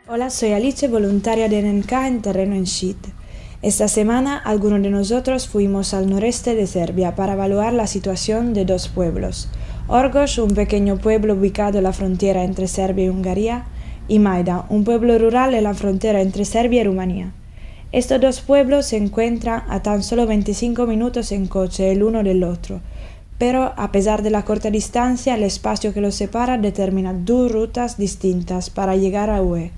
Hola, soy Alice, voluntaria de NNK en terreno en Šid. Esta semana, algunos de nosotros fuimos al noreste de Serbia para evaluar la situación de dos pueblos. Orgoš, un pequeño pueblo ubicado en la frontera entre Serbia y Hungría, y Majdan, un pueblo rural en la frontera entre Serbia y Rumanía. Estos dos pueblos se encuentran a tan solo 25 minutos en coche el uno del otro, pero a pesar de la corta distancia, el espacio que los separa determina dos rutas distintas para llegar a UE.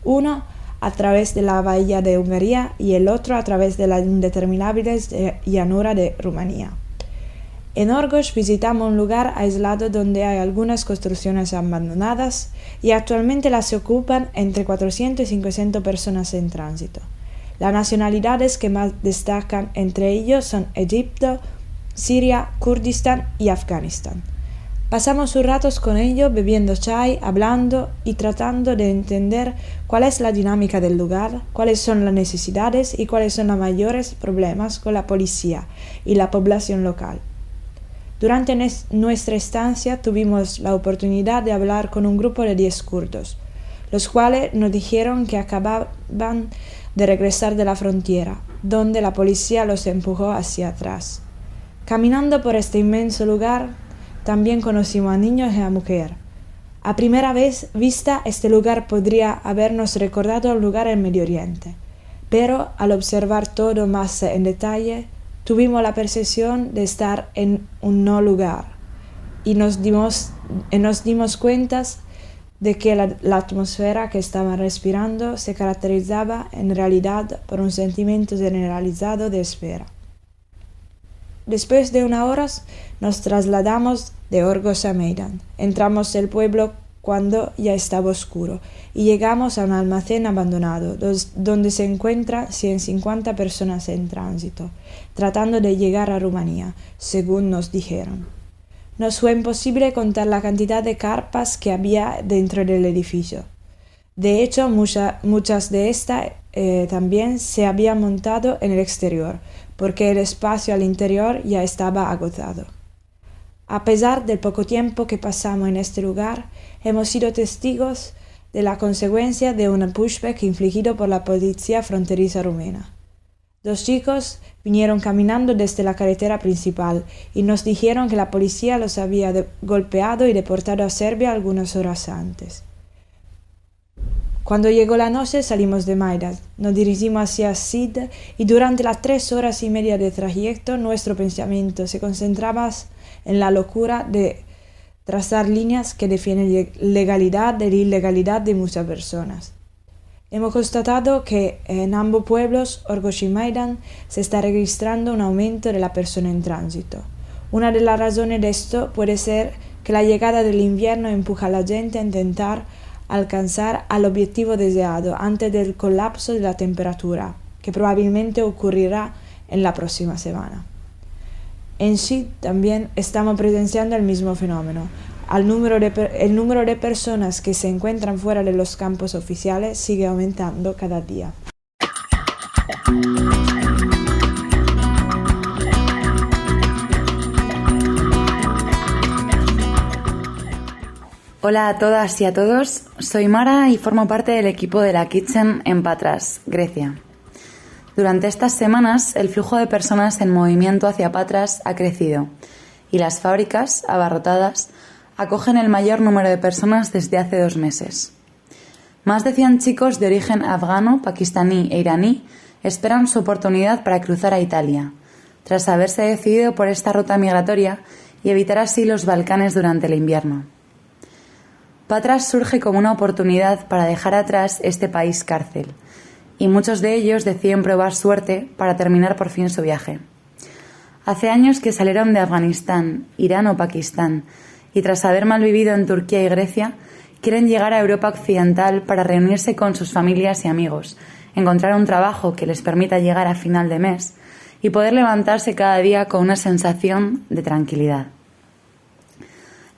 Uno a través de la bahía de Hungría y el otro a través de la indeterminable llanura de Rumanía. En Orgoš visitamos un lugar aislado donde hay algunas construcciones abandonadas y actualmente las ocupan entre 400 y 500 personas en tránsito. Las nacionalidades que más destacan entre ellos son Egipto, Siria, Kurdistán y Afganistán. Pasamos un rato con ellos bebiendo chai, hablando y tratando de entender cuál es la dinámica del lugar, cuáles son las necesidades y cuáles son los mayores problemas con la policía y la población local. Durante nuestra estancia tuvimos la oportunidad de hablar con un grupo de 10 kurdos, los cuales nos dijeron que acababan de regresar de la frontera, donde la policía los empujó hacia atrás. Caminando por este inmenso lugar, también conocimos a niños y a mujeres. A primera vista, este lugar podría habernos recordado un lugar en Medio Oriente, pero al observar todo más en detalle, tuvimos la percepción de estar en un no lugar y nos dimos cuenta de que la atmósfera que estaban respirando se caracterizaba en realidad por un sentimiento generalizado de espera. Después de unas horas nos trasladamos de Orgoš a Majdan. Entramos el pueblo cuando ya estaba oscuro y llegamos a un almacén abandonado donde se encuentran 150 personas en tránsito, tratando de llegar a Rumanía, según nos dijeron. Nos fue imposible contar la cantidad de carpas que había dentro del edificio. De hecho, muchas de estas también se habían montado en el exterior, porque el espacio al interior ya estaba agotado. A pesar del poco tiempo que pasamos en este lugar, hemos sido testigos de la consecuencia de un pushback infligido por la policía fronteriza rumena. Dos chicos vinieron caminando desde la carretera principal y nos dijeron que la policía los había golpeado y deportado a Serbia algunas horas antes. Cuando llegó la noche salimos de Majdan, nos dirigimos hacia Šid y durante las 3 horas y media de trayecto nuestro pensamiento se concentraba en la locura de trazar líneas que definen legalidad e ilegalidad de muchas personas. Hemos constatado que en ambos pueblos, Orgoš y Majdan, se está registrando un aumento de la persona en tránsito. Una de las razones de esto puede ser que la llegada del invierno empuja a la gente a intentar alcanzar al objetivo deseado antes del colapso de la temperatura, que probablemente ocurrirá en la próxima semana. En Šid también estamos presenciando el mismo fenómeno. El número de personas que se encuentran fuera de los campos oficiales sigue aumentando cada día. Hola a todas y a todos, soy Mara y formo parte del equipo de la Kitchen en Patras, Grecia. Durante estas semanas, el flujo de personas en movimiento hacia Patras ha crecido y las fábricas, abarrotadas, acogen el mayor número de personas desde hace 2 meses. Más de 100 chicos de origen afgano, pakistaní e iraní esperan su oportunidad para cruzar a Italia, tras haberse decidido por esta ruta migratoria y evitar así los Balcanes durante el invierno. Patras surge como una oportunidad para dejar atrás este país cárcel, y muchos de ellos deciden probar suerte para terminar por fin su viaje. Hace años que salieron de Afganistán, Irán o Pakistán, y tras haber malvivido en Turquía y Grecia, quieren llegar a Europa Occidental para reunirse con sus familias y amigos, encontrar un trabajo que les permita llegar a final de mes y poder levantarse cada día con una sensación de tranquilidad.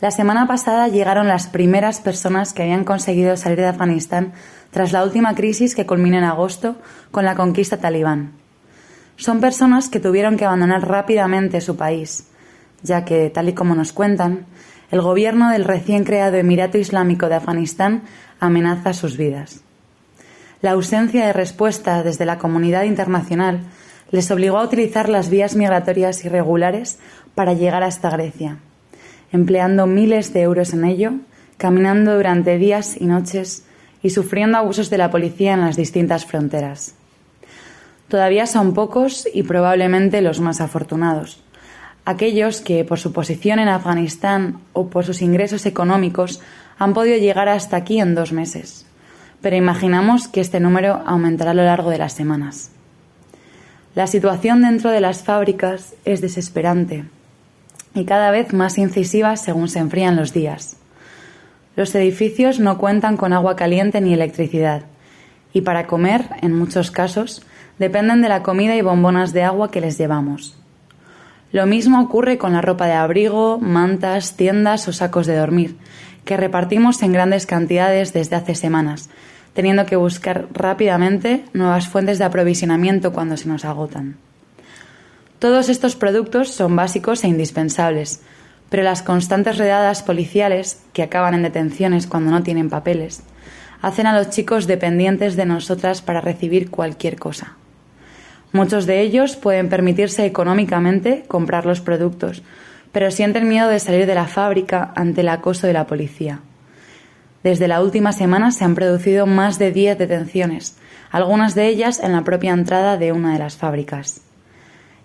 La semana pasada llegaron las primeras personas que habían conseguido salir de Afganistán tras la última crisis que culminó en agosto con la conquista talibán. Son personas que tuvieron que abandonar rápidamente su país, ya que, tal y como nos cuentan, el gobierno del recién creado Emirato Islámico de Afganistán amenaza sus vidas. La ausencia de respuesta desde la comunidad internacional les obligó a utilizar las vías migratorias irregulares para llegar hasta Grecia, empleando miles de euros en ello, caminando durante días y noches y sufriendo abusos de la policía en las distintas fronteras. Todavía son pocos y probablemente los más afortunados, aquellos que, por su posición en Afganistán o por sus ingresos económicos, han podido llegar hasta aquí en 2 meses. Pero imaginamos que este número aumentará a lo largo de las semanas. La situación dentro de las fábricas es desesperante y cada vez más incisiva según se enfrían los días. Los edificios no cuentan con agua caliente ni electricidad y para comer, en muchos casos, dependen de la comida y bombonas de agua que les llevamos. Lo mismo ocurre con la ropa de abrigo, mantas, tiendas o sacos de dormir, que repartimos en grandes cantidades desde hace semanas, teniendo que buscar rápidamente nuevas fuentes de aprovisionamiento cuando se nos agotan. Todos estos productos son básicos e indispensables, pero las constantes redadas policiales, que acaban en detenciones cuando no tienen papeles, hacen a los chicos dependientes de nosotras para recibir cualquier cosa. Muchos de ellos pueden permitirse económicamente comprar los productos, pero sienten miedo de salir de la fábrica ante el acoso de la policía. Desde la última semana se han producido más de 10 detenciones, algunas de ellas en la propia entrada de una de las fábricas.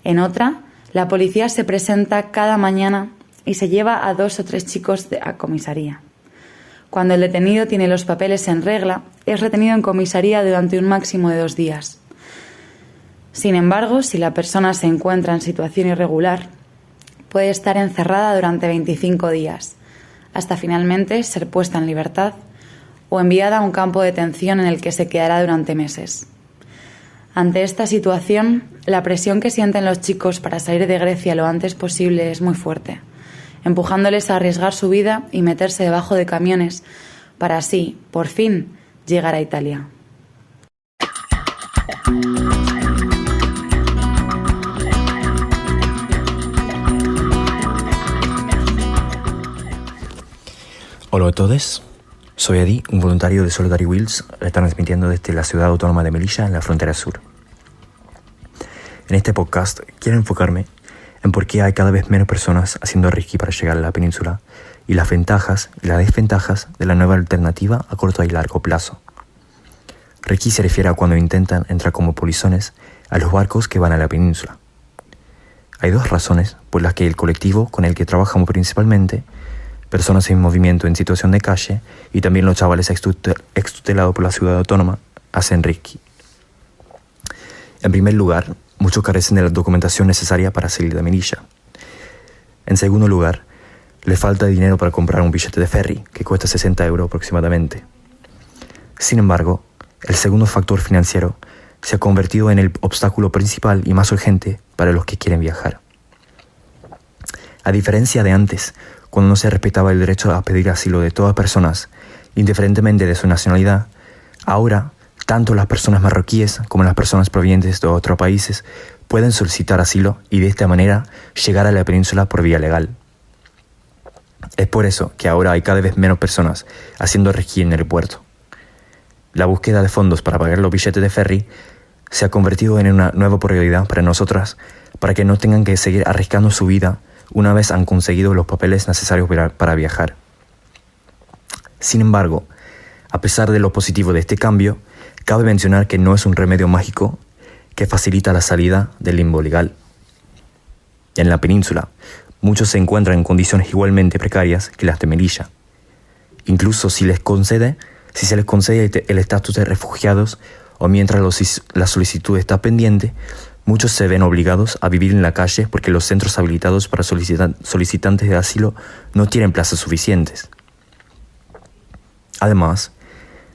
En otra, la policía se presenta cada mañana y se lleva a 2 o 3 chicos a comisaría. Cuando el detenido tiene los papeles en regla, es retenido en comisaría durante un máximo de 2 días. Sin embargo, si la persona se encuentra en situación irregular, puede estar encerrada durante 25 días, hasta finalmente ser puesta en libertad o enviada a un campo de detención en el que se quedará durante meses. Ante esta situación, la presión que sienten los chicos para salir de Grecia lo antes posible es muy fuerte, empujándoles a arriesgar su vida y meterse debajo de camiones para así, por fin, llegar a Italia. Hola a todos, soy Adi, un voluntario de Solidary Wheels, transmitiendo desde la ciudad autónoma de Melilla, en la frontera sur. En este podcast quiero enfocarme en por qué hay cada vez menos personas haciendo esquí para llegar a la península y las ventajas y las desventajas de la nueva alternativa a corto y largo plazo. Esquí se refiere a cuando intentan entrar como polizones a los barcos que van a la península. Hay 2 razones por las que el colectivo con el que trabajamos principalmente, personas en movimiento en situación de calle y también los chavales extutelados por la ciudad autónoma, hacen esquí. En primer lugar, muchos carecen de la documentación necesaria para salir de Melilla. En segundo lugar, les falta dinero para comprar un billete de ferry, que cuesta 60 euros aproximadamente. Sin embargo, el segundo factor financiero se ha convertido en el obstáculo principal y más urgente para los que quieren viajar. A diferencia de antes, cuando no se respetaba el derecho a pedir asilo de todas personas, indiferentemente de su nacionalidad, ahora tanto las personas marroquíes como las personas provenientes de otros países pueden solicitar asilo y de esta manera llegar a la península por vía legal. Es por eso que ahora hay cada vez menos personas haciendo esquí en el puerto. La búsqueda de fondos para pagar los billetes de ferry se ha convertido en una nueva prioridad para nosotras, para que no tengan que seguir arriesgando su vida una vez han conseguido los papeles necesarios para viajar. Sin embargo, a pesar de lo positivo de este cambio, cabe mencionar que no es un remedio mágico que facilita la salida del limbo legal. En la península, muchos se encuentran en condiciones igualmente precarias que las de Melilla. Incluso si se les concede el estatus de refugiados o mientras la solicitud está pendiente, muchos se ven obligados a vivir en la calle porque los centros habilitados para solicitantes de asilo no tienen plazas suficientes. Además,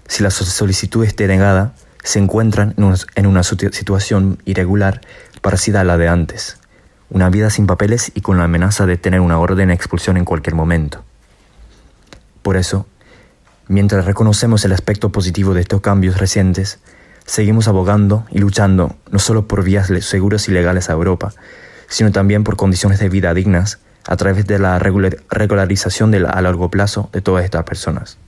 si la solicitud es denegada, se encuentran en una situación irregular parecida a la de antes, una vida sin papeles y con la amenaza de tener una orden de expulsión en cualquier momento. Por eso, mientras reconocemos el aspecto positivo de estos cambios recientes, seguimos abogando y luchando no solo por vías seguras y legales a Europa, sino también por condiciones de vida dignas a través de la regularización a largo plazo de todas estas personas.